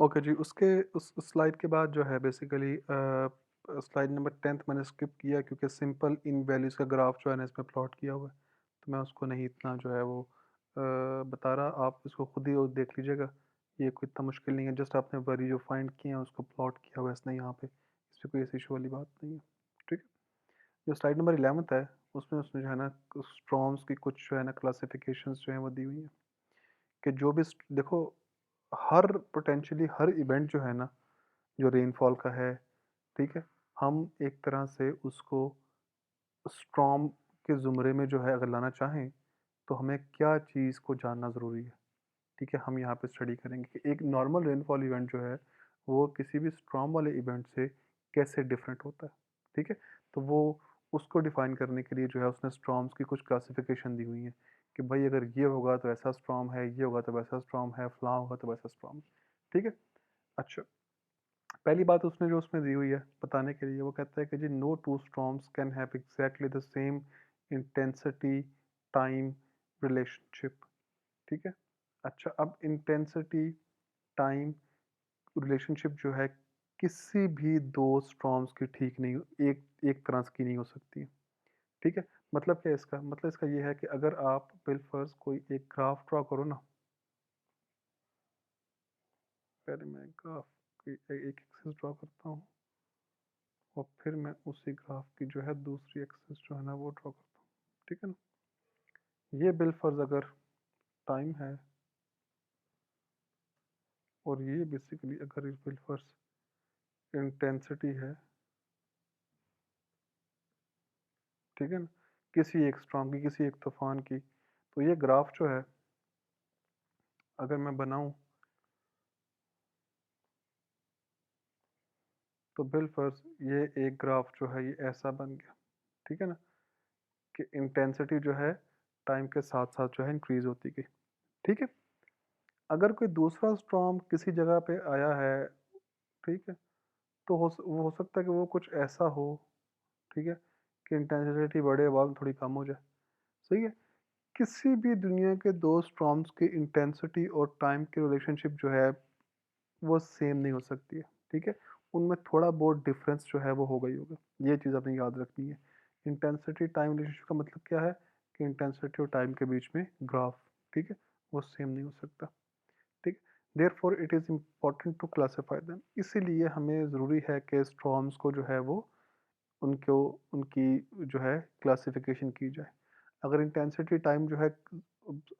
Okay जी, उसके उस slide के बाद जो है बेसिकली स्लाइड नंबर 10th मैंने स्किप किया क्योंकि सिंपल इन वैल्यूज़ का ग्राफ जो है ना इसमें प्लॉट किया हुआ है। तो मैं उसको नहीं इतना जो है वो बता रहा, आप इसको खुद ही वो देख लीजिएगा। ये कोई इतना मुश्किल नहीं है, जस्ट आपने वैल्यू जो फाइंड किए हैं उसको प्लॉट किया हुआ है इसने यहाँ पे। इसमें कोई ऐसी इश्यू वाली बात नहीं है, ठीक है? जो स्लाइड नंबर 11th है, उसमें उसने जो है ना स्ट्रॉम्स की कुछ जो है ना क्लासिफिकेशंस जो हैं वो दी हुई हैं, कि जो भी देखो, हर पोटेंशियली हर इवेंट जो है ना, जो रेनफॉल का है, ठीक है? हम एक तरह से उसको स्टॉर्म के ज़ुमरे में जो है अगर लाना चाहें, तो हमें क्या चीज़ को जानना ज़रूरी है, ठीक है? हम यहाँ पे स्टडी करेंगे कि एक नॉर्मल रेनफॉल इवेंट जो है, वो किसी भी स्टॉर्म वाले इवेंट से कैसे डिफरेंट होता है, ठीक है? तो वो उसको डिफ़ाइन करने के लिए जो है उसने स्टॉर्म्स की कुछ क्लासिफिकेशन दी हुई है, कि भाई अगर ये होगा तो ऐसा स्टॉर्म है, ये होगा तो वैसा स्टॉर्म है, फलाँ होगा तो वैसा स्टॉर्म है, ठीक है? अच्छा, पहली बात उसने जो उसमें दी हुई है बताने के लिए, वो कहता है कि जी no two storms can have exactly the same intensity time relationship, ठीक है? अच्छा, अब इंटेंसिटी टाइम रिलेशनशिप जो है किसी भी दो स्टॉर्म्स की ठीक नहीं, एक एक तरह की नहीं हो सकती, ठीक है? मतलब क्या है इसका? मतलब इसका ये है कि अगर आप बिलफर्ज कोई एक ग्राफ ड्रॉ करो ना, पहले मैं ग्राफ की एक एक्सिस ड्रॉ करता हूँ और फिर मैं उसी ग्राफ की जो है दूसरी एक्सिस जो है ना वो ड्रॉ करता हूँ, ठीक है ना? ये बिलफर्ज अगर टाइम है और ये बेसिकली अगर इस बिलफर्ज इंटेंसिटी है, ठीक है ना? किसी एक स्ट्रॉम की, किसी एक तूफान की, तो ये ग्राफ जो है अगर मैं बनाऊं, तो बिलफर्ज ये एक ग्राफ जो है ये ऐसा बन गया, ठीक है ना? कि इंटेंसिटी जो है टाइम के साथ साथ जो है इंक्रीज होती गई, ठीक है? अगर कोई दूसरा स्ट्रॉम किसी जगह पे आया है, ठीक है, तो वो हो सकता है कि वो कुछ ऐसा हो, ठीक है, कि इंटेंसिटी बढ़े बाद थोड़ी कम हो जाए, सही है? किसी भी दुनिया के दो स्ट्रॉम्स की इंटेंसिटी और टाइम की रिलेशनशिप जो है वो सेम नहीं हो सकती है, ठीक है? उनमें थोड़ा बहुत डिफरेंस जो है वो होगा ही होगा, ये चीज़ आपने याद रखनी है। इंटेंसिटी टाइम रिलेशनशिप का मतलब क्या है? कि इंटेंसिटी और टाइम के बीच में ग्राफ, ठीक है, वो सेम नहीं हो सकता, ठीक है? Therefore it is important to classify them, इसीलिए हमें ज़रूरी है कि स्ट्रॉम्स को जो है वो उनको उनकी जो है क्लासिफिकेशन की जाए। अगर इंटेंसिटी टाइम जो है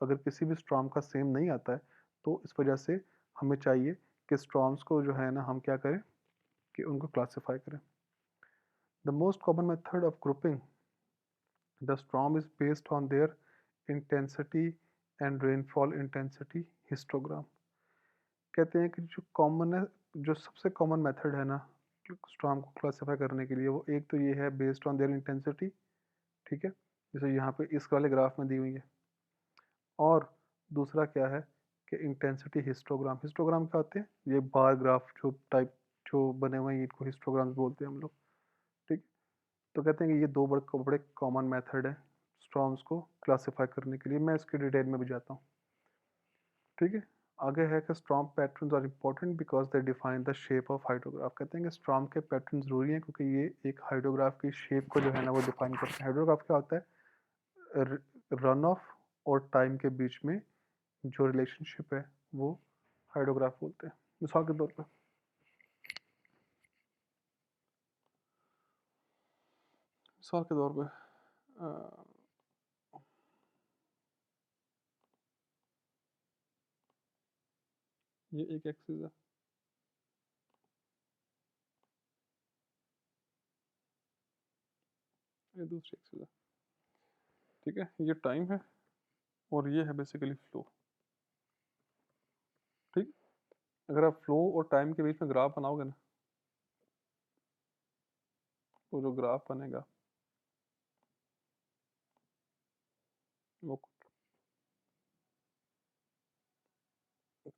अगर किसी भी स्ट्रॉम का सेम नहीं आता है, तो इस वजह से हमें चाहिए कि स्ट्रॉम्स को जो है ना हम क्या करें, कि उनको क्लासिफाई करें। The most common method of grouping the storm is based on their intensity and rainfall intensity histogram. कहते हैं कि जो कॉमन है, जो सबसे कॉमन मेथड है ना स्ट्रॉम को क्लासिफाई करने के लिए, वो एक तो ये है बेस्ड ऑन देयर इंटेंसिटी, ठीक है, जैसे यहाँ पे इस वाले ग्राफ में दी हुई है। और दूसरा क्या है कि इंटेंसिटी हिस्टोग्राम। हिस्टोग्राम क्या होते हैं? ये बार ग्राफ जो टाइप जो बने हुए हैं इनको हिस्टोग्राम्स बोलते हैं हम लोग, ठीक? तो कहते हैं कि ये दो बड़े बड़े कॉमन मेथड है स्ट्रॉम्स को क्लासिफाई करने के लिए। मैं इसकी डिटेल में भी जाता हूँ, ठीक है? आगे है कि storm patterns are important because they define the shape of hydrograph. कहते हैं कि स्ट्रॉम के पैटर्न जरूरी हैं क्योंकि ये एक हाइड्रोग्राफ की शेप को जो है ना वो डिफाइन करते हैं। हाइड्रोग्राफ क्या होता है? रन ऑफ और टाइम के बीच में जो रिलेशनशिप है वो हाइड्रोग्राफ बोलते हैं। मिसाल के तौर पे ये एक एक्सिस है, ये दूसरी एक्सिस है, ठीक है? ये टाइम है और ये है बेसिकली फ्लो, ठीक? अगर आप फ्लो और टाइम के बीच में ग्राफ बनाओगे ना, तो जो ग्राफ बनेगा वो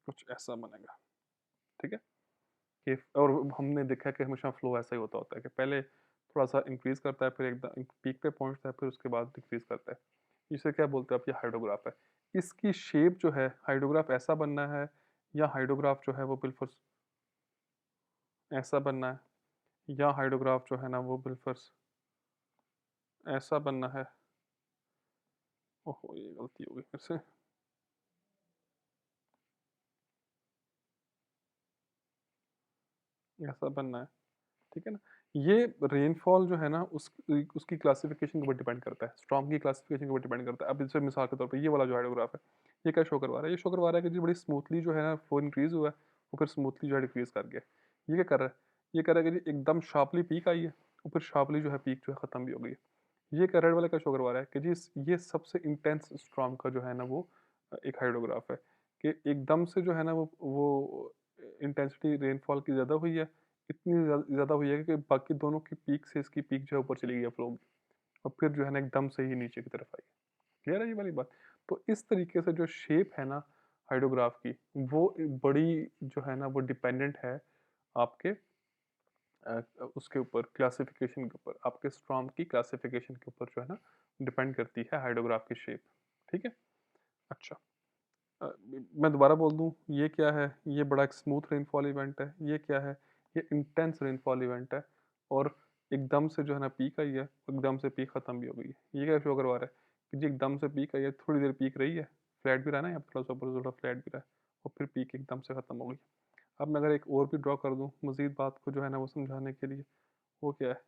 कुछ ऐसा बनेगा, ठीक है? कि और हमने देखा है कि हमेशा फ्लो ऐसा ही होता है कि पहले थोड़ा सा इंक्रीज करता है, फिर एकदम पीक पे पहुंचता है, फिर उसके बाद डिक्रीज करता है। इसे क्या बोलते हैं आप? ये हाइड्रोग्राफ है। इसकी शेप जो है, हाइड्रोग्राफ ऐसा बनना है या हाइड्रोग्राफ जो है वो बिल्कुल ऐसा बनना है, या हाइड्रोग्राफ जो है ना वो बिल्कुल ऐसा बनना है। ओहो, ये गलती हो गई फिर से। ऐसा बनना है, ठीक है ना। ये रेनफॉल जो है ना उसकी क्लासिफिकेशन के ऊपर डिपेंड करता है, स्टॉर्म की क्लासिफिकेशन के ऊपर डिपेंड करता है। अब जैसे मिसाल के तौर पे ये वाला जो हाइड्रोग्राफ है, ये क्या शो करवा रहा है? ये शो करवा रहा है कि जी बड़ी स्मूथली जो है ना वो इंक्रीज हुआ है, वो फिर स्मूथली जो है डिक्रीज कर गया। ये क्या कर रहा है? ये कर रहा है कि जी एकदम शार्पली पीक आई है और फिर शार्पली जो है पीक जो है ख़त्म भी हो गई है। ये क्या रेड वाला क्या शो करवा रहा है कि जी ये सबसे इंटेंस स्टॉर्म का जो है ना वो एक हाइड्रोग्राफ है, कि एकदम से जो है ना वो इंटेंसिटी रेनफॉल की ज़्यादा हुई है, इतनी ज़्यादा हुई है कि बाकी दोनों की पीक से इसकी पीक जो है ऊपर चली गई है फ्लो की, और फिर जो है ना एकदम से ही नीचे की तरफ आई। क्लियर है ये वाली बात? तो इस तरीके से जो शेप है ना हाइड्रोग्राफ की, वो बड़ी जो है ना वो डिपेंडेंट है आपके उसके ऊपर, क्लासिफिकेशन के ऊपर, आपके स्टॉर्म की क्लासिफिकेशन के ऊपर जो है ना डिपेंड करती है हाइड्रोग्राफ की शेप। ठीक है। अच्छा, मैं दोबारा बोल दूं, ये क्या है? ये बड़ा एक स्मूथ रेनफॉल इवेंट है। ये क्या है? ये इंटेंस रेनफॉल इवेंट है, और एकदम से जो है ना पीक आई है, एकदम से पीक खत्म भी हो गई है। ये क्या शो करवा रहा है कि जी एकदम से पीक आई है, थोड़ी देर पीक रही है, फ्लैट भी रहा ना, यहाँ थोड़ा सा ऊपर थोड़ा फ्लैट भी रहा है, और फिर पीक एकदम से खत्म हो गई। अब मैं अगर एक और भी ड्रॉ कर दूं मजीद बात को जो है ना वो समझाने के लिए, वो क्या है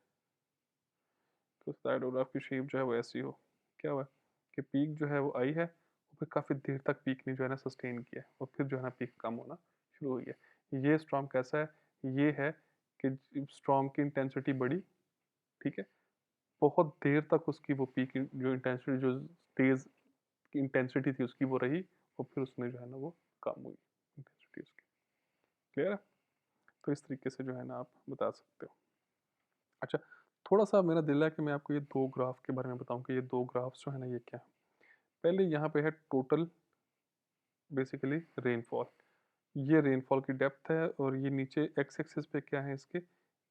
कि उस हाइड्रोग्राफ की शेप जो है वो ऐसी हो। क्या हुआ कि पीक जो है वो आई है, और फिर काफ़ी देर तक पीक ने जो है ना सस्टेन किया है, और फिर जो है ना पीक कम होना शुरू हुई है। ये स्टॉर्म कैसा है? ये है कि स्टॉर्म की इंटेंसिटी बढ़ी, ठीक है, बहुत देर तक उसकी वो पीक जो इंटेंसिटी, जो तेज़ की इंटेंसिटी थी उसकी वो रही, और फिर उसमें जो है ना वो कम हुई इंटेंसिटी उसकी। क्लियर है? तो इस तरीके से जो है ना आप बता सकते हो। अच्छा, थोड़ा सा मेरा दिल है कि मैं आपको ये दो ग्राफ के बारे में बताऊं कि ये दो ग्राफ्स जो है ना ये क्या है। पहले यहाँ पे है टोटल बेसिकली रेनफॉल, ये रेनफॉल की डेप्थ है, और ये नीचे एक्स एक्सिस पे क्या है इसके,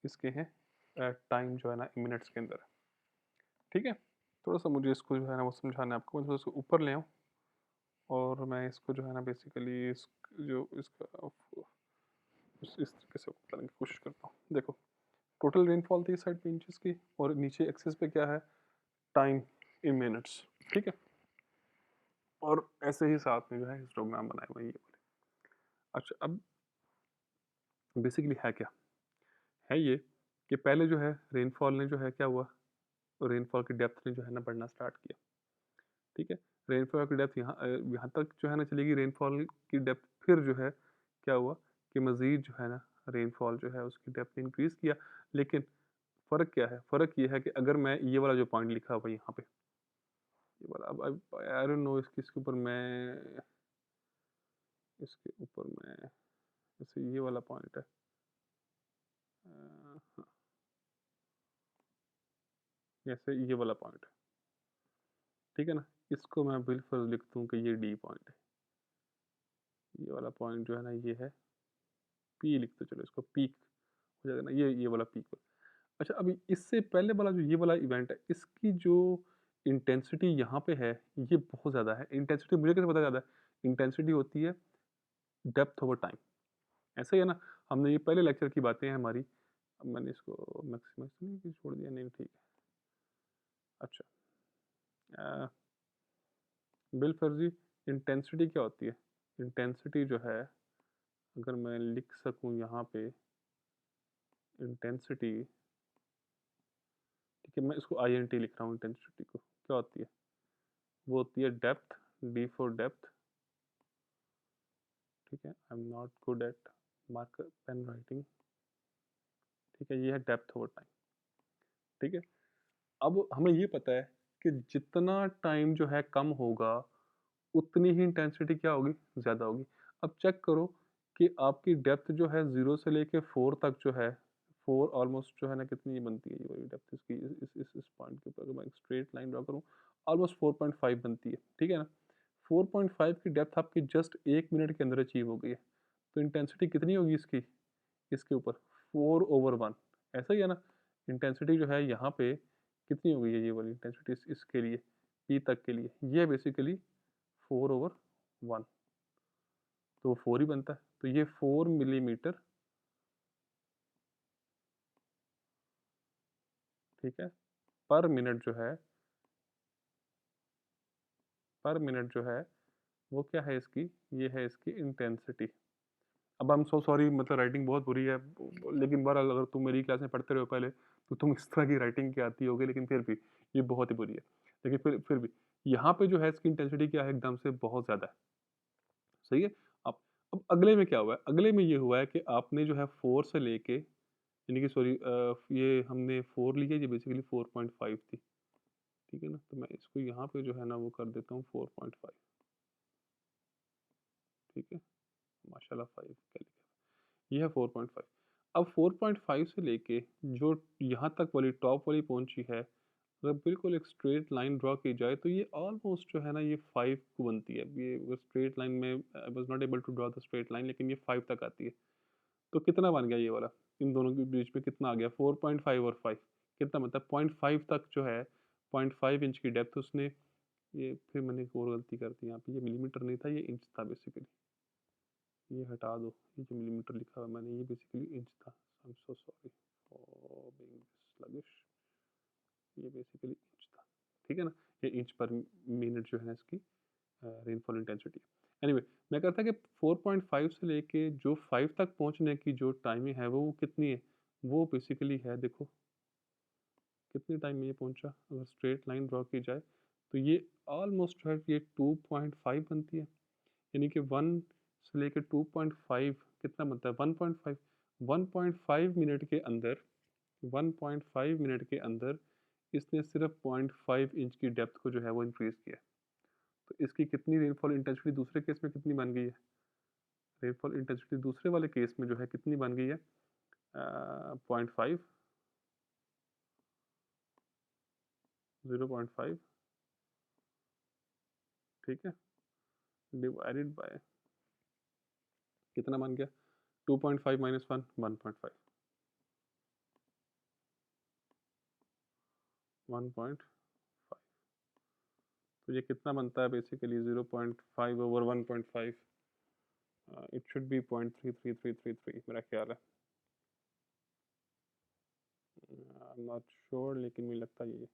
इसके हैं टाइम जो है ना मिनट्स के अंदर। ठीक है, थोड़ा सा मुझे इसको जो है ना वो समझाना है आपको। मैं थोड़ा सा ऊपर ले आऊँ, और मैं इसको जो है ना बेसिकली जो इसका इस तरीके से बताने की कोशिश करता हूँ। देखो, टोटल रेनफॉल थी इस साइड पे इंचेस की, और नीचे एक्सिस पे क्या है, टाइम इन मिनट्स। ठीक है, और ऐसे ही साथ में जो है हिस्टोग्राम बनाए हुए हैं ये वाले। अच्छा, अब बेसिकली है क्या, है ये कि पहले जो है रेनफॉल ने जो है क्या हुआ, रेनफॉल की डेप्थ ने जो है ना बढ़ना स्टार्ट किया। ठीक है, रेनफॉल की डेप्थ यहाँ तक जो है ना चलेगी रेनफॉल की डेप्थ, फिर जो है क्या हुआ कि मज़ीद जो है ना रेनफॉल जो है उसकी डेप्थ इंक्रीज़ किया। लेकिन फ़र्क क्या है? फ़र्क ये है कि अगर मैं ये वाला जो पॉइंट लिखा हुआ है यहाँ पे, ये वाला, अब आई डोंट नो इसके ऊपर मैं, इसके ऊपर मैं, जैसे ये वाला पॉइंट है, हाँ, जैसे ये वाला पॉइंट है, ठीक है ना, इसको मैं बिल्कुल लिख दूँ कि ये डी पॉइंट है। ये वाला पॉइंट जो है ना ये है पी, लिख दो, चलो इसको पीक हो जाएगा ना, ये वाला पीक हो। अच्छा, अभी इससे पहले वाला जो ये वाला इवेंट है, इसकी जो इंटेंसिटी यहाँ पे है ये बहुत ज़्यादा है। इंटेंसिटी मुझे कैसे पता ज़्यादा है? इंटेंसिटी होती है डेप्थ ओवर टाइम, ऐसा ही है ना। हमने ये पहले लेक्चर की बातें हैं हमारी। अब मैंने इसको मैक्सिमम नहीं कि छोड़ दिया, नहीं ठीक है। अच्छा, बिल फर्जी, इंटेंसिटी क्या होती है? इंटेंसिटी जो है, अगर मैं लिख सकूँ यहाँ पे इंटेंसिटी, ठीक है, मैं इसको आई एन टी लिख रहा हूँ इंटेंसिटी को, क्या होती है? वो होती है डेप्थ, डी फॉर डेप्थ। ठीक है, I am not good at marker pen writing. ठीक है, ये है डेप्थ ओवर टाइम। ठीक है, अब हमें ये पता है कि जितना टाइम जो है कम होगा, उतनी ही इंटेंसिटी क्या होगी, ज़्यादा होगी। अब चेक करो कि आपकी डेप्थ जो है 0 से लेके 4 तक जो है, 4 ऑलमोस्ट जो है ना कितनी बनती है, ये वाली डेप्थ इसकी, इस पॉइंट के ऊपर अगर मैं एक स्ट्रेट लाइन ड्रा करूँ, ऑलमोस्ट 4.5 बनती है। ठीक है ना, 4.5 की डेप्थ आपकी जस्ट 1 मिनट के अंदर अचीव हो गई है। तो इंटेंसिटी कितनी होगी इसकी, इसके ऊपर 4/1। ऐसा ही है ना, इंटेंसिटी जो है यहाँ पे कितनी हो गई है, ये वाली इंटेंसिटी इसके लिए, पी तक के लिए, ये बेसिकली 4/1। तो वो 4 ही बनता है। तो ये 4 मिलीमीटर, ठीक है, पर मिनट जो है, पर मिनट जो है वो क्या है इसकी, ये है इसकी इंटेंसिटी। अब आई एम सो सॉरी, मतलब राइटिंग बहुत बुरी है, लेकिन बहरहाल अगर तुम मेरी क्लास में पढ़ते रहो पहले तो तुम इस तरह की राइटिंग की आती होगी, लेकिन फिर भी ये बहुत ही बुरी है। लेकिन फिर भी यहाँ पे जो है इसकी इंटेंसिटी क्या है, एकदम से बहुत ज़्यादा है। सही है। अब अगले में क्या हुआ है, अगले में ये हुआ है कि आपने जो है 4 से लेके, यानी कि सॉरी, ये हमने 4 लिया, ये बेसिकली 4.5 थी, ठीक है ना। तो मैं इसको यहाँ पे जो है ना वो कर देता हूँ 4.5, ठीक है। माशाल्लाह 5 क्या लिखा, ये है 4.5। अब 4.5 से लेके जो यहाँ तक वाली टॉप वाली पहुंची है, अगर बिल्कुल एक स्ट्रेट लाइन ड्रॉ की जाए तो ये ऑलमोस्ट जो है ना ये 5 को बनती है। ये स्ट्रेट लाइन में I was not able to draw the straight line, लेकिन ये 5 तक आती है। तो कितना बन गया ये वाला, इन दोनों के बीच में कितना आ गया, 4.5 और 5 कितना, मतलब 0.5 तक जो है, 0.5 इंच की डेप्थ उसने, ये फिर मैंने एक और गलती कर दी यहाँ पे, ये मिलीमीटर नहीं था, ये इंच था बेसिकली, ये हटा दो, ये जो मिलीमीटर लिखा हुआ मैंने, ये बेसिकली इंच था। I am so sorry for being sluggish, ये बेसिकली इंच था, ठीक है ना। ये इंच पर मिनट जो है ना इसकी रेनफॉल इंटेंसिटी। एनीवे, मैं कहता कि 4.5 से लेके जो 5 तक पहुंचने की जो टाइमिंग है वो कितनी है, वो बेसिकली है, देखो कितनी टाइम में ये पहुंचा, अगर स्ट्रेट लाइन ड्रॉ की जाए तो ये ऑलमोस्ट है, ये 2.5 बनती है। यानी कि 1 से लेकर 2.5 कितना बनता है, 1.5, 1.5 मिनट के अंदर, 1.5 मिनट के अंदर इसने सिर्फ 0.5 इंच की डेप्थ को जो है वो इंक्रीज किया। तो इसकी कितनी रेनफॉल इंटेंसिटी दूसरे केस में कितनी बन गई है, रेनफॉल इंटेंसिटी दूसरे वाले केस में जो है कितनी बन गई है, 0.5, 0.5, ठीक है, डिवाइडेड बाय कितना बन गया, 2.5 माइनस 1, 1.5, 1.5। तो ये कितना बनता है basically, 0.5 over 1.5, it should be 0.3333 मेरा ख्याल है, आई एम नॉट श्योर, लेकिन मुझे लगता है ये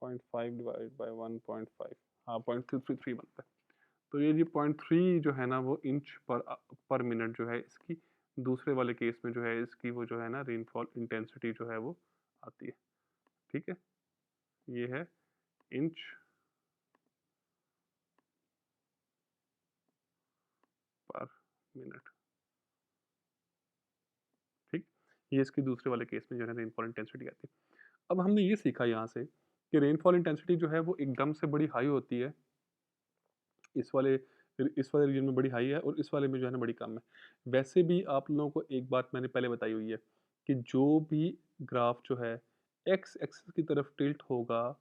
0.5 डिवाइड बाय 1.5, हाँ 0.333 बनता है। तो ये 0.3 जो है ना वो इंच पर मिनट जो है इसकी, दूसरे वाले केस में जो है इसकी वो जो है ना रेनफॉल इंटेंसिटी जो है वो आती है, ठीक है। ये है इंच पर मिनट, ठीक। ये इसकी दूसरे वाले केस में जो है रेनफॉल इंटेंसिटी आती है। अब हमने ये सीखा यहाँ से कि रेनफॉल इंटेंसिटी जो है वो एकदम से बड़ी हाई होती है, इस वाले इस वाले रीजन में बड़ी हाई है और इस वाले में जो है ना बड़ी कम है। वैसे भी आप लोगों को एक बात मैंने पहले बताई हुई है कि जो भी ग्राफ जो है एक्स एक्सिस की तरफ टिल्ट होगा,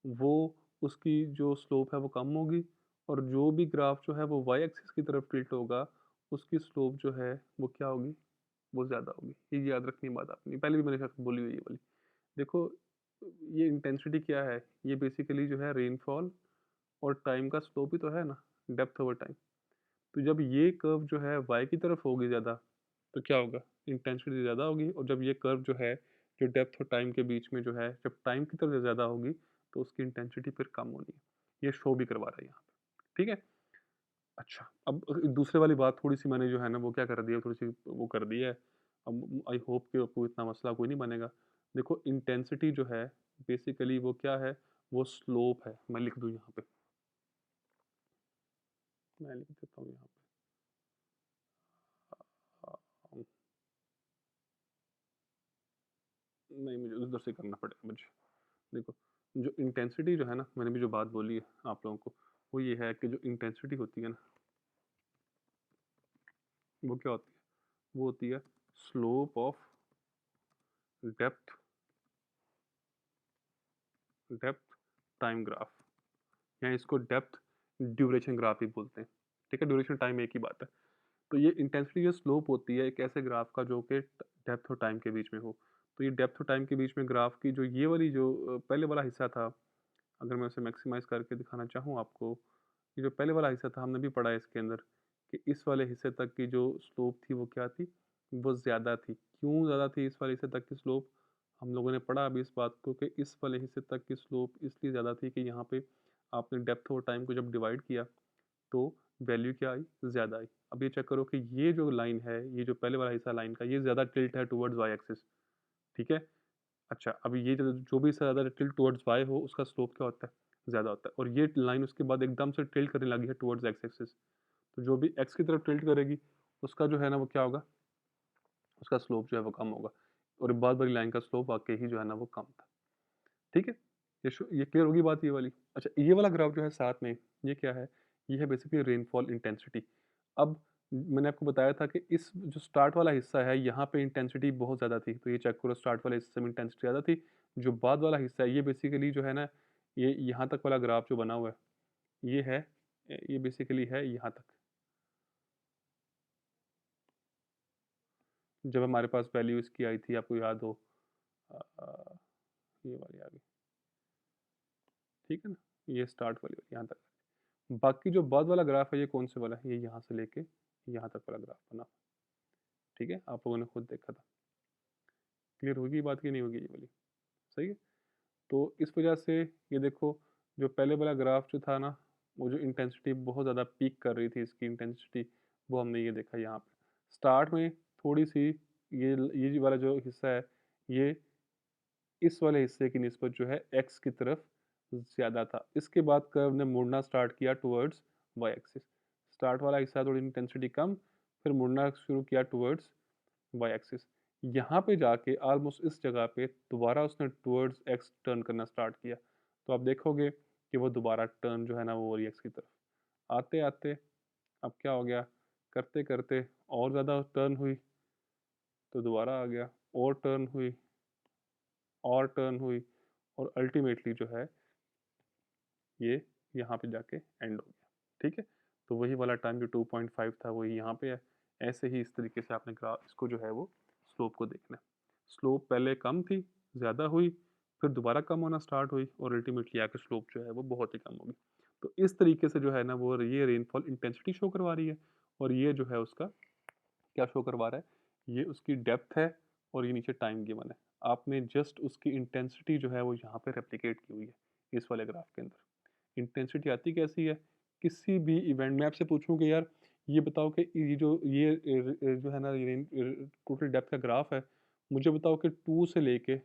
वो उसकी जो स्लोप है वो कम होगी, और जो भी ग्राफ जो है वो वाई एक्सिस की तरफ टिल्ट होगा, उसकी स्लोप जो है वो क्या होगी, वो ज़्यादा होगी। ये याद रखनी बात आपने पहले भी मैंने शायद बोली हुई है ये वाली। देखो ये इंटेंसिटी क्या है, ये बेसिकली जो है रेनफॉल और टाइम का स्लोप ही तो है ना, डेप्थ ओवर टाइम। तो जब ये कर्व जो है वाई की तरफ होगी ज़्यादा, तो क्या होगा, इंटेंसिटी ज़्यादा होगी, और जब ये कर्व जो है जो डेप्थ और टाइम के बीच में जो है, जब टाइम की तरफ ज़्यादा होगी तो उसकी इंटेंसिटी फिर कम होनी है। ये शो भी करवा रहा है यहाँ पे, ठीक है। अच्छा, अब दूसरे वाली बात थोड़ी सी मैंने जो है ना वो क्या कर दिया, थोड़ी सी वो कर दी है। अब आई होप कि आपको इतना मसला कोई नहीं बनेगा। देखो इंटेंसिटी जो है बेसिकली वो क्या है, वो स्लोप है। मैं लिख दूँ यहाँ पे, मैं लिख देता हूँ यहाँ पे, नहीं मुझे उधर से करना पड़ेगा मुझे। देखो जो इंटेंसिटी जो है ना, मैंने भी जो बात बोली है आप लोगों को, वो ये है कि जो इंटेंसिटी होती है ना, वो क्या होती है, वो होती है slope of depth, depth time graph, या इसको डेप्थ ड्यूरेशन ग्राफ भी बोलते हैं, ठीक है। ड्यूरेशन टाइम एक ही बात है। तो ये इंटेंसिटी जो स्लोप होती है एक ऐसे ग्राफ का जो कि डेप्थ और टाइम के बीच में हो। तो ये डेप्थ और टाइम के बीच में ग्राफ की जो ये वाली जो पहले वाला हिस्सा था, अगर मैं उसे मैक्सिमाइज करके दिखाना चाहूँ आपको, ये जो पहले वाला हिस्सा था हमने भी पढ़ा है इसके अंदर कि इस वाले हिस्से तक की जो स्लोप थी वो क्या थी, वो ज़्यादा थी। क्यों ज़्यादा थी इस वाले हिस्से तक की स्लोप? हम लोगों ने पढ़ा अभी इस बात को कि इस वाले हिस्से तक की स्लोप इसलिए ज़्यादा थी कि यहाँ पे आपने डेप्थ और टाइम को जब डिवाइड किया तो वैल्यू क्या आई? ज़्यादा आई। अब ये चेक करो कि ये जो लाइन है, ये जो पहले वाला हिस्सा लाइन का, ये ज़्यादा टिल्ट है टुवर्ड्स वाई एक्सिस, ठीक है? अच्छा, अब ये जो जो भी इससे ज़्यादा टिल्ट टुवर्ड्स वाई हो, उसका स्लोप क्या होता है? ज़्यादा होता है। और ये लाइन उसके बाद एकदम से टिल्ट करने लगी है टुवर्ड्स एक्स एक्सिस। तो जो भी एक्स की तरफ टिल्ट करेगी, उसका जो है ना वो क्या होगा? उसका स्लोप जो है वो कम होगा। और बहुत बड़ी लाइन का स्लोप वाक़ई ही जो है ना वो कम था। ठीक है? ये क्लियर होगी बात ये वाली? अच्छा, ये वाला ग्राफ जो है साथ में, ये क्या है? ये है बेसिकली रेनफॉल इंटेंसिटी। अब मैंने आपको बताया था कि इस जो स्टार्ट वाला हिस्सा है, यहाँ पे इंटेंसिटी बहुत ज़्यादा थी। तो ये चेक करो, स्टार्ट वाले हिस्से में इंटेंसिटी ज़्यादा थी। जो बाद वाला हिस्सा है, ये बेसिकली जो है ना, ये यहाँ तक वाला ग्राफ जो बना हुआ है, ये है ये बेसिकली है यहाँ तक। जब हमारे पास वैल्यू इसकी आई थी, आपको याद हो, अ, ये वाली आ गई, ठीक है ना? ये स्टार्ट वाली यहाँ तक। बाकी जो बाद वाला ग्राफ है, ये कौन से वाला है? ये यहाँ से लेके यहाँ तक वाला ग्राफ बना, ठीक है? आप लोगों ने खुद देखा था। क्लियर होगी बात कि नहीं होगी ये वाली? सही है? तो इस वजह से ये देखो, जो पहले वाला ग्राफ जो था ना, वो जो इंटेंसिटी बहुत ज़्यादा पीक कर रही थी इसकी इंटेंसिटी, वो हमने ये देखा यहाँ पे। स्टार्ट में थोड़ी-सी ये वाला जो हिस्सा है, ये इस वाले हिस्से की निस्बत जो है एक्स की तरफ ज़्यादा था। इसके बाद कर्व ने मुड़ना स्टार्ट किया टुवर्ड्स वाई एक्सिस। स्टार्ट वाला हिस्सा थोड़ी इंटेंसिटी कम, फिर मुड़ना शुरू किया टुवर्ड्स वाई एक्सिस। यहाँ पे जाके ऑलमोस्ट इस जगह पे दोबारा उसने टुवर्ड्स एक्स टर्न करना स्टार्ट किया। तो आप देखोगे कि वो दोबारा टर्न जो है ना वो हो रही है एक्स की तरफ। आते-आते अब क्या हो गया, करते-करते और ज़्यादा टर्न हुई, तो दोबारा आ गया, और टर्न हुई, और टर्न हुई, और अल्टीमेटली जो है ये यहाँ पे जाके एंड हो गया, ठीक है? तो वही वाला टाइम जो 2.5 था वही यहाँ पे है। ऐसे ही इस तरीके से आपने ग्राफ इसको जो है वो स्लोप को देखना है। स्लोप पहले कम थी, ज़्यादा हुई, फिर दोबारा कम होना स्टार्ट हुई, और अल्टीमेटली आके स्लोप जो है वो बहुत ही कम होगी। तो इस तरीके से जो है ना वो ये रेनफॉल इंटेंसिटी शो करवा रही है, और ये जो है उसका क्या शो करवा रहा है, ये उसकी डेप्थ है, और ये नीचे टाइम गिवन है। आपने जस्ट उसकी इंटेंसिटी जो है वो यहाँ पे रेप्लिकेट की हुई है इस वाले ग्राफ के अंदर। इंटेंसिटी आती कैसी है? किसी भी इवेंट में आपसे पूछूं कि यार ये बताओ कि ये जो है ना ये टोटल डेप्थ का ग्राफ है, मुझे बताओ कि 2 से लेके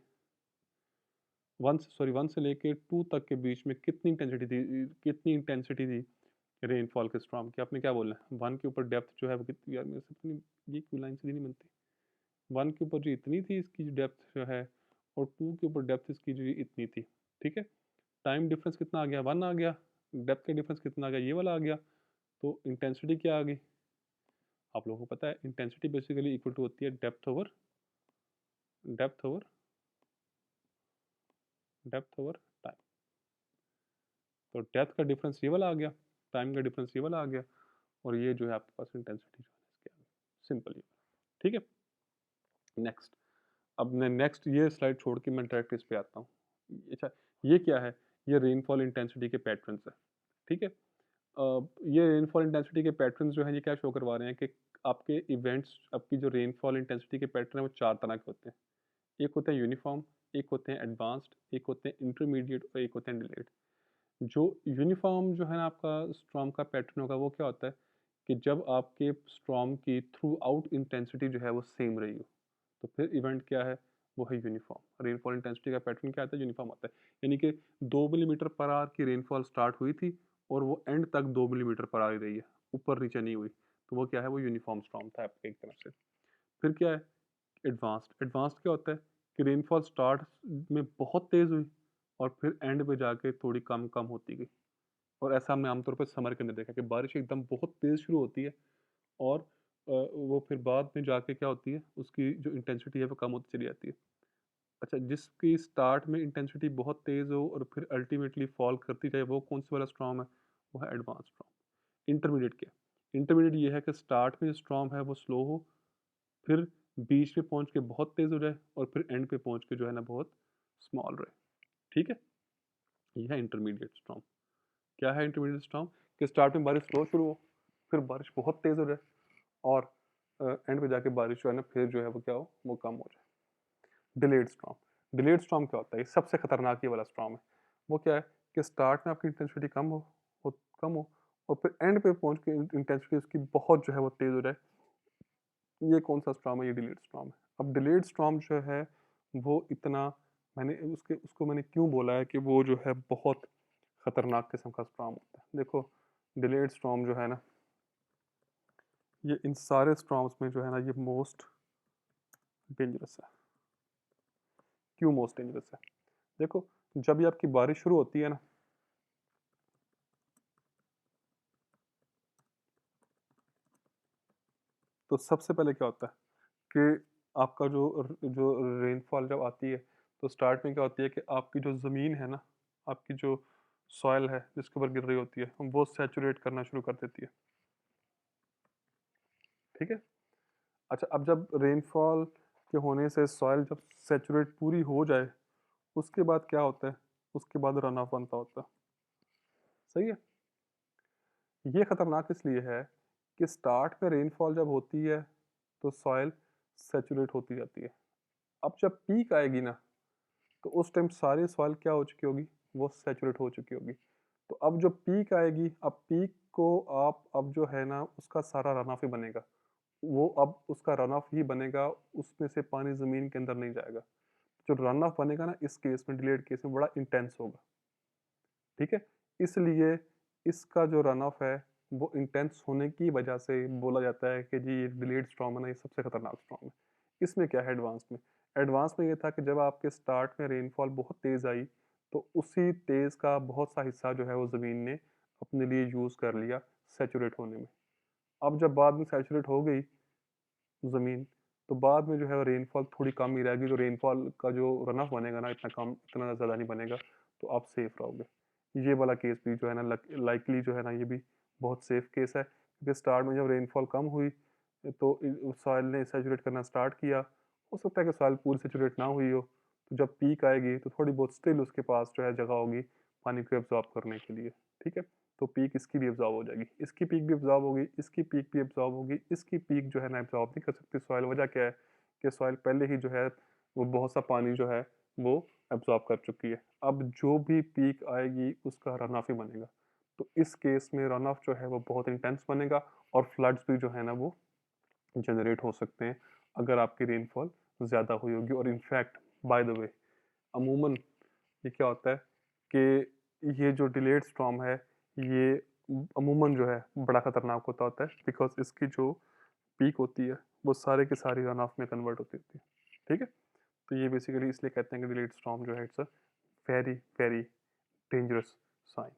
1 से लेके 2 तक के बीच में कितनी इंटेंसिटी थी रेनफॉल के स्टॉर्म की? आपने क्या बोलना है? 1 के ऊपर डेप्थ जो है वो कितनी, यार मेरे से इतनी ये क्यों लाइन सीधी नहीं बनती। 1 के ऊपर जो इतनी थी इसकी जो डेप्थ जो है, और 2 के ऊपर डेप्थ इसकी जो इतनी थी, ठीक है? टाइम डिफरेंस कितना आ गया? 1 आ गया। डेप्थ का डिफरेंस कितना आ गया? ये वाला आ गया। तो इंटेंसिटी क्या आ गई? आप लोगों को पता है इंटेंसिटी बेसिकली इक्वल टू होती है depth over depth over time. तो डेप्थ का डिफरेंस ये वाला आ गया, टाइम का डिफरेंस ये वाला आ गया, और ये जो है आपके पास इंटेंसिटी जो है इसकी आ गई। सिंपल ये वाला, ठीक है? नेक्स्ट, अब मैं नेक्स्ट ये स्लाइड छोड़ के मैं डायरेक्ट इस पे आता हूँ। अच्छा, ये क्या है? ये रेनफॉल इंटेंसिटी के पैटर्न्स है, ठीक है? ये रेनफॉल इंटेंसिटी के पैटर्न्स जो हैं ये क्या शो करवा रहे हैं कि आपके इवेंट्स, आपकी जो रेनफॉल इंटेंसिटी के पैटर्न है वो 4 तरह के होते हैं। एक होते हैं यूनिफॉर्म, एक होते हैं एडवांस्ड, एक होते हैं इंटरमीडिएट, और एक होते हैं डिलेड। जो यूनिफॉर्म जो है ना आपका स्टॉर्म का पैटर्न होगा, वो क्या होता है कि जब आपके स्टॉर्म की थ्रू आउट इंटेंसिटी जो है वो सेम रही हो, तो फिर इवेंट क्या है? वो है यूनिफॉर्म। रेनफॉल इंटेंसिटी का पैटर्न क्या आता है? यूनिफॉर्म आता है। यानी कि 2 मिलीमीटर पर आवर की रेनफॉल स्टार्ट हुई थी, और वो एंड तक 2 मिलीमीटर पर आवर ही रही है, ऊपर नीचे नहीं हुई। तो वो क्या है? वो यूनिफॉर्म स्टॉर्म था आपके एक तरफ से। फिर क्या है? एडवांस्ड। एडवांस्ड क्या होता है कि रेनफॉल स्टार्ट में बहुत तेज़ हुई, और फिर एंड पे जाके थोड़ी कम कम होती गई। और ऐसा हमने आमतौर पर समर के अंदर देखा कि बारिश एकदम बहुत तेज़ शुरू होती है, और वो फिर बाद में जाके क्या होती है, उसकी जो इंटेंसिटी है वो कम होती चली जाती है। अच्छा, जिसकी स्टार्ट में इंटेंसिटी बहुत तेज़ हो और फिर अल्टीमेटली फॉल करती जाए, वो कौन सा वाला स्टॉर्म है? वो है एडवांस स्टॉर्म। इंटरमीडिएट क्या है? इंटरमीडिएट ये है कि स्टार्ट में जो स्टॉर्म है वो स्लो हो, फिर बीच में पहुंच के बहुत तेज़ हो जाए, और फिर एंड पे पहुंच के जो है ना बहुत स्मॉल रहे, ठीक है? ये है इंटरमीडिएट स्टॉर्म। क्या है इंटरमीडिएट स्टॉर्म? कि स्टार्ट में बारिश स्लो शुरू हो, फिर बारिश बहुत तेज़ हो जाए और एंड पे जाके बारिश जो है ना फिर जो है वो क्या हो, वो कम हो जाए। Delayed storm. डिलेड स्टॉर्म क्या होता है? ये सबसे खतरनाक ये वाला स्टॉर्म है। वो क्या है कि स्टार्ट में आपकी इंटेंसिटी कम हो और फिर एंड पे पहुँच के इंटेंसिटी उसकी बहुत जो है वो तेज़ हो जाए। ये कौन-सा स्टॉर्म है? ये डिलेड स्टॉर्म है। अब डिलेड स्टॉर्म जो है वो इतना मैंने उसको मैंने क्यों बोला है कि वो जो है बहुत खतरनाक किस्म का स्टॉर्म होता है। देखो डिलेड स्टॉर्म जो है ना, ये इन सारे स्टॉर्म्स में जो है ना ये मोस्ट डेंजरस है। क्यों मोस्ट डेंजरस है? देखो जब ये आपकी बारिश शुरू होती है ना, तो सबसे पहले क्या होता है कि आपका जो रेनफॉल जब आती है, तो स्टार्ट में क्या होती है कि आपकी जो ज़मीन है ना, आपकी जो सॉइल है जिसके ऊपर गिर रही होती है, वो सैचुरेट करना शुरू कर देती है, ठीक है? अच्छा, अब जब रेनफॉल के होने से सॉइल जब सैचुरेट पूरी हो जाए, उसके बाद क्या होता है? उसके बाद रन ऑफ बनता होता है, सही है? ये खतरनाक इसलिए है कि स्टार्ट में रेनफॉल जब होती है, तो सॉइल सैचुरेट होती जाती है। अब जब पीक आएगी ना, तो उस टाइम सारी सॉइल क्या हो चुकी होगी? वो सैचुरेट हो चुकी होगी। तो अब जो पीक आएगी, अब पीक को आप अब जो है ना उसका सारा रन ऑफ ही बनेगा। वो अब उसका रन ऑफ ही बनेगा, उसमें से पानी ज़मीन के अंदर नहीं जाएगा। जो रन ऑफ बनेगा ना इस केस में, डिलेड केस में, बड़ा इंटेंस होगा, ठीक है? इसलिए इसका जो रन ऑफ है, वो इंटेंस होने की वजह से बोला जाता है कि जी ये डिलेड स्टॉर्म है ना, ये सबसे खतरनाक स्टॉर्म है। इसमें क्या है एडवांस में? एडवांस में ये था कि जब आपके स्टार्ट में रेनफॉल बहुत तेज़ आई, तो उसी तेज़ का बहुत सा हिस्सा जो है वो ज़मीन ने अपने लिए यूज़ कर लिया सैचुरेट होने में। अब जब बाद में सैचुरेट हो गई ज़मीन, तो बाद में जो है रेनफॉल थोड़ी कम ही रहेगी, तो रेनफॉल का जो रन ऑफ बनेगा ना इतना ज़्यादा नहीं बनेगा, तो आप सेफ रहोगे। ये वाला केस भी जो है ना लाइकली जो है ना ये भी बहुत सेफ केस है, क्योंकि स्टार्ट में जब रेनफॉल कम हुई, तो सॉइल ने सैचुरेट करना स्टार्ट किया। हो सकता है कि सॉइल पूरी सैचुरेट ना हुई हो, तो जब पीक आएगी तो थोड़ी बहुत स्टिल उसके पास जो है जगह होगी पानी को एब्जॉर्ब करने के लिए, ठीक है? तो पीक इसकी भी एब्जॉर्ब हो जाएगी, इसकी पीक भी एब्जॉर्ब होगी, इसकी पीक भी एब्जॉर्ब होगी, इसकी पीक जो है ना एब्जॉर्ब नहीं कर सकती सॉइल। वजह क्या है कि सॉइल पहले ही जो है वो बहुत सा पानी जो है वो एब्जॉर्ब कर चुकी है। अब जो भी पीक आएगी उसका रन ऑफ ही बनेगा। तो इस केस में रन ऑफ जो है वो बहुत इंटेंस बनेगा और फ्लड्स भी जो है ना वो जनरेट हो सकते हैं अगर आपकी रेनफॉल ज़्यादा हुई होगी। और इनफैक्ट बाय द वे अमूमन ये क्या होता है कि ये जो डिलेड स्टॉर्म है, ये अमूमन जो है बड़ा खतरनाक होता है, बिकॉज़ इसकी जो पीक होती है वो सारे की सारी रन ऑफ में कन्वर्ट होती है, ठीक है? तो ये बेसिकली इसलिए कहते हैं कि डिलेड स्टॉर्म जो है it's a very very dangerous sign,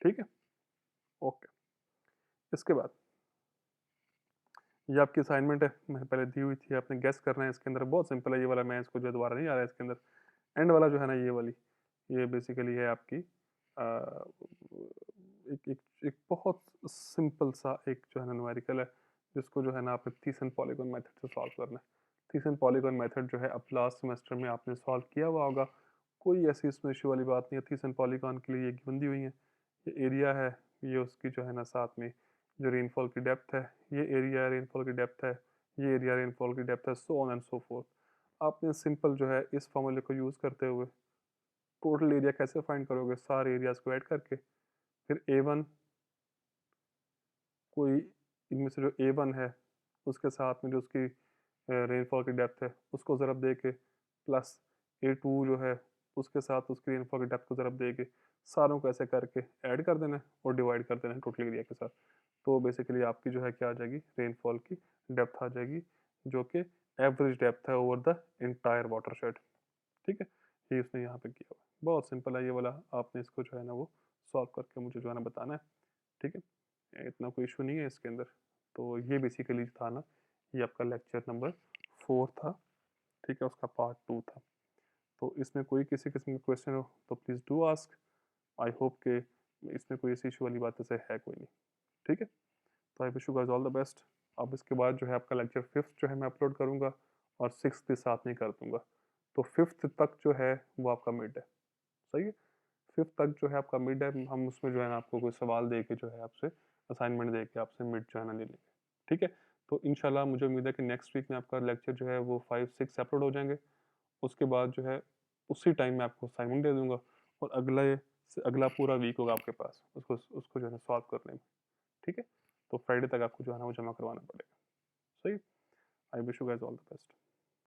ठीक है? ओके। इसके बाद ये आपकी असाइनमेंट है, मैंने पहले दी हुई थी, आपने गेस करना है इसके अंदर। बहुत सिंपल है ये वाला, मैं इसको जो है दोबारा नहीं आ रहा है इसके अंदर। एंड वाला जो है ना ये वाली, ये बेसिकली है आपकी एक बहुत सिंपल सा एक जो है ना न्यूमेरिकल है, जिसको जो है ना आपने थीसन पॉलीगॉन मेथड से सॉल्व करना है। थीसन पॉलीगॉन मेथड जो है अब लास्ट सेमेस्टर में आपने सॉल्व किया हुआ होगा, कोई ऐसी इसमें इशू वाली बात नहीं है। थीसन पॉलीगॉन के लिए ये गिवन दी हुई है, ये एरिया है, ये उसकी जो है ना साथ में जो रेनफॉल की डेप्थ है, ये एरिया रेनफॉल की डेप्थ है, ये एरिया रेनफॉल की डेप्थ है, so on and so fourth. आपने सिंपल जो है इस फॉर्मूले को यूज़ करते हुए टोटल एरिया कैसे फाइंड करोगे? सारे एरियाज़ को ऐड करके, फिर A1 कोई इनमें से जो A1 है, उसके साथ में जो उसकी रेनफॉल की डेप्थ है, उसको ज़रब दे के, प्लस A2 जो है, उसके साथ उसकी रेनफॉल की डेप्थ को ज़रब दे के, सारों को ऐसे करके ऐड कर देना है और डिवाइड कर देना है टोटल एरिया के साथ। तो बेसिकली आपकी जो है क्या आ जाएगी? रेनफॉल की डेप्थ आ जाएगी, जो कि एवरेज डेप्थ है ओवर द एंटायर वाटरशेड, ठीक है? ये उसने यहाँ पे किया हुआ है। बहुत सिंपल है ये वाला, आपने इसको जो है ना वो सॉल्व करके मुझे जो है ना बताना है, ठीक है? इतना कोई इशू नहीं है इसके अंदर। तो ये बेसिकली था ना, ये आपका लेक्चर नंबर 4 था, ठीक है? उसका पार्ट 2 था। तो इसमें कोई किसी किस्म का क्वेश्चन हो तो please do ask. I hope कि इसमें कोई ऐसी इशू वाली बात ऐसे है कोई नहीं, ठीक है? तो I wish you guys all the best. अब इसके बाद जो है आपका लेक्चर 5th जो है मैं अपलोड करूँगा और 6th भी साथ में कर दूँगा। तो 5th तक जो है वो आपका मिड है, सही है? 5th तक जो है आपका मिड है, हम उसमें जो है ना आपको कोई सवाल दे के जो है आपसे असाइनमेंट दे के आपसे मिड जो है ना ले लेंगे, ठीक है। तो इंशाल्लाह मुझे उम्मीद है कि नेक्स्ट वीक में आपका लेक्चर जो है वो 5-6 अपलोड हो जाएंगे। उसके बाद जो है उसी टाइम मैं आपको असाइनमेंट दे दूंगा और अगला पूरा वीक होगा आपके पास उसको उसको जो है सॉल्व करने में, ठीक है। तो फ्राइडे तक आपको जो है ना वो जमा करवाना पड़ेगा। सही। I wish you guys all the best.